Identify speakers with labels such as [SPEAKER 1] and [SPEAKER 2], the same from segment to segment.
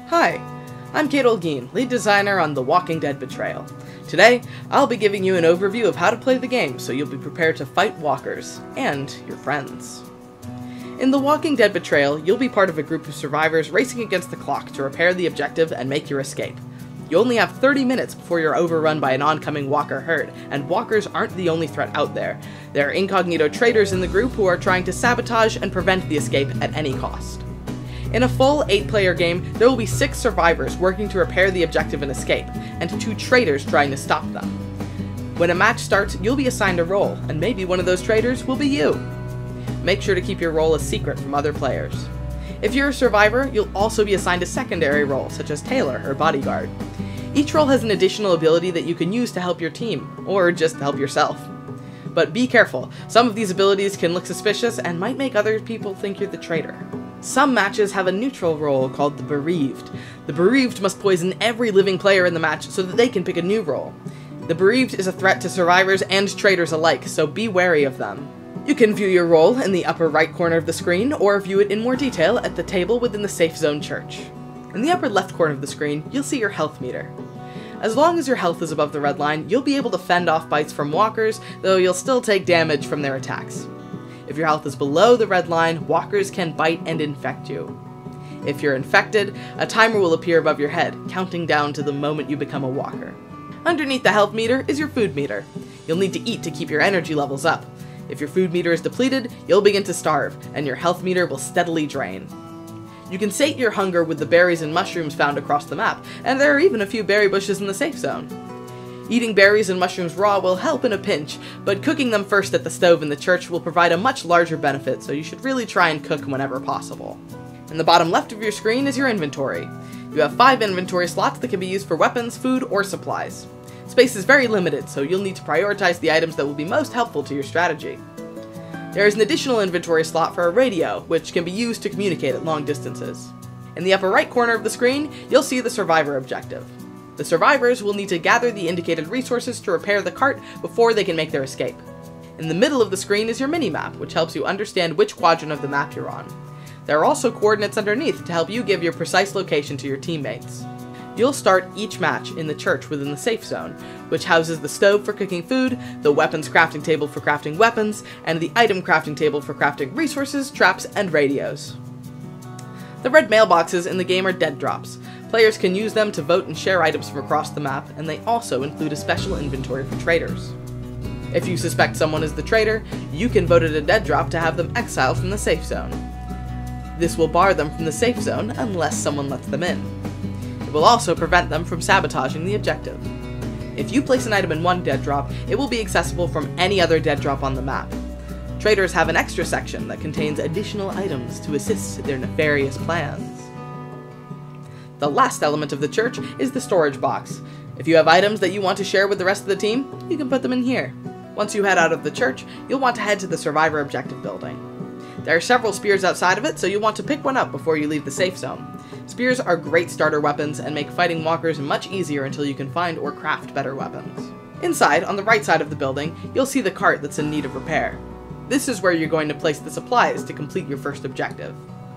[SPEAKER 1] Hi, I'm Kate Olguin, lead designer on The Walking Dead Betrayal. Today, I'll be giving you an overview of how to play the game so you'll be prepared to fight walkers and your friends. In The Walking Dead Betrayal, you'll be part of a group of survivors racing against the clock to repair the objective and make your escape. You only have 30 minutes before you're overrun by an oncoming walker herd, and walkers aren't the only threat out there. There are incognito traitors in the group who are trying to sabotage and prevent the escape at any cost. In a full 8-player game, there will be 6 survivors working to repair the objective and escape, and 2 traitors trying to stop them. When a match starts, you'll be assigned a role, and maybe one of those traitors will be you. Make sure to keep your role a secret from other players. If you're a survivor, you'll also be assigned a secondary role, such as Tailor or Bodyguard. Each role has an additional ability that you can use to help your team, or just help yourself. But be careful, some of these abilities can look suspicious and might make other people think you're the traitor. Some matches have a neutral role called the Bereaved. The Bereaved must poison every living player in the match so that they can pick a new role. The Bereaved is a threat to survivors and traitors alike, so be wary of them. You can view your role in the upper right corner of the screen, or view it in more detail at the table within the Safe Zone Church. In the upper left corner of the screen, you'll see your health meter. As long as your health is above the red line, you'll be able to fend off bites from walkers, though you'll still take damage from their attacks. If your health is below the red line, walkers can bite and infect you. If you're infected, a timer will appear above your head, counting down to the moment you become a walker. Underneath the health meter is your food meter. You'll need to eat to keep your energy levels up. If your food meter is depleted, you'll begin to starve, and your health meter will steadily drain. You can sate your hunger with the berries and mushrooms found across the map, and there are even a few berry bushes in the safe zone. Eating berries and mushrooms raw will help in a pinch, but cooking them first at the stove in the church will provide a much larger benefit, so you should really try and cook whenever possible. In the bottom left of your screen is your inventory. You have 5 inventory slots that can be used for weapons, food, or supplies. Space is very limited, so you'll need to prioritize the items that will be most helpful to your strategy. There is an additional inventory slot for a radio, which can be used to communicate at long distances. In the upper right corner of the screen, you'll see the survivor objective. The survivors will need to gather the indicated resources to repair the cart before they can make their escape. In the middle of the screen is your mini-map, which helps you understand which quadrant of the map you're on. There are also coordinates underneath to help you give your precise location to your teammates. You'll start each match in the church within the safe zone, which houses the stove for cooking food, the weapons crafting table for crafting weapons, and the item crafting table for crafting resources, traps, and radios. The red mailboxes in the game are dead drops. Players can use them to vote and share items from across the map, and they also include a special inventory for traitors. If you suspect someone is the traitor, you can vote at a dead drop to have them exiled from the safe zone. This will bar them from the safe zone unless someone lets them in. It will also prevent them from sabotaging the objective. If you place an item in one dead drop, it will be accessible from any other dead drop on the map. Traitors have an extra section that contains additional items to assist their nefarious plans. The last element of the church is the storage box. If you have items that you want to share with the rest of the team, you can put them in here. Once you head out of the church, you'll want to head to the survivor objective building. There are several spears outside of it, so you'll want to pick one up before you leave the safe zone. Spears are great starter weapons and make fighting walkers much easier until you can find or craft better weapons. Inside, on the right side of the building, you'll see the cart that's in need of repair. This is where you're going to place the supplies to complete your first objective.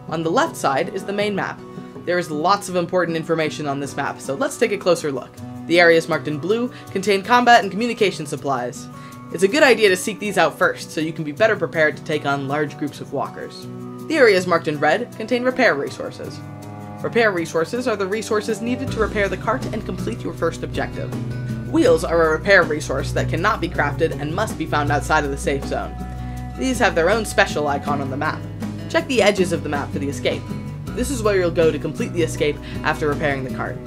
[SPEAKER 1] On the left side is the main map. There is lots of important information on this map, so let's take a closer look. The areas marked in blue contain combat and communication supplies. It's a good idea to seek these out first, so you can be better prepared to take on large groups of walkers. The areas marked in red contain repair resources. Repair resources are the resources needed to repair the cart and complete your first objective. Wheels are a repair resource that cannot be crafted and must be found outside of the safe zone. These have their own special icon on the map. Check the edges of the map for the escape. This is where you'll go to complete the escape after repairing the cart.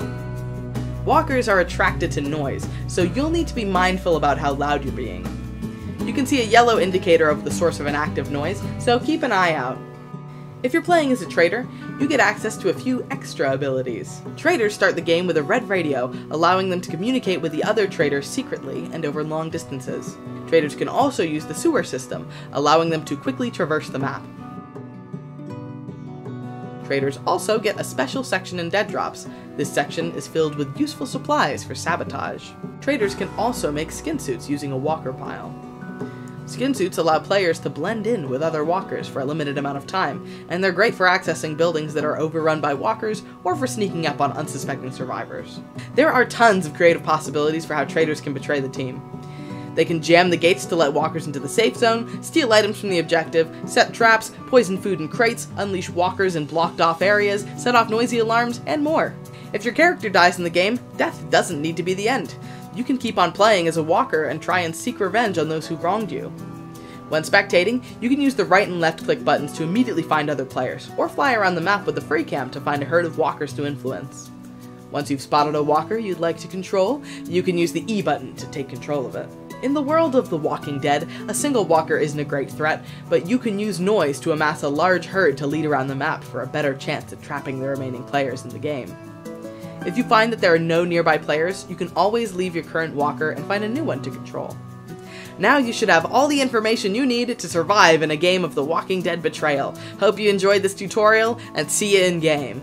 [SPEAKER 1] Walkers are attracted to noise, so you'll need to be mindful about how loud you're being. You can see a yellow indicator of the source of an active noise, so keep an eye out. If you're playing as a traitor, you get access to a few extra abilities. Traitors start the game with a red radio, allowing them to communicate with the other traitors secretly and over long distances. Traitors can also use the sewer system, allowing them to quickly traverse the map. Traitors also get a special section in dead drops. This section is filled with useful supplies for sabotage. Traitors can also make skin suits using a walker pile. Skin suits allow players to blend in with other walkers for a limited amount of time, and they're great for accessing buildings that are overrun by walkers or for sneaking up on unsuspecting survivors. There are tons of creative possibilities for how traders can betray the team. They can jam the gates to let walkers into the safe zone, steal items from the objective, set traps, poison food in crates, unleash walkers in blocked off areas, set off noisy alarms, and more. If your character dies in the game, death doesn't need to be the end. You can keep on playing as a walker and try and seek revenge on those who wronged you. When spectating, you can use the right and left click buttons to immediately find other players, or fly around the map with the free cam to find a herd of walkers to influence. Once you've spotted a walker you'd like to control, you can use the E button to take control of it. In the world of The Walking Dead, a single walker isn't a great threat, but you can use noise to amass a large herd to lead around the map for a better chance at trapping the remaining players in the game. If you find that there are no nearby players, you can always leave your current walker and find a new one to control. Now you should have all the information you need to survive in a game of The Walking Dead Betrayal. Hope you enjoyed this tutorial, and see you in game.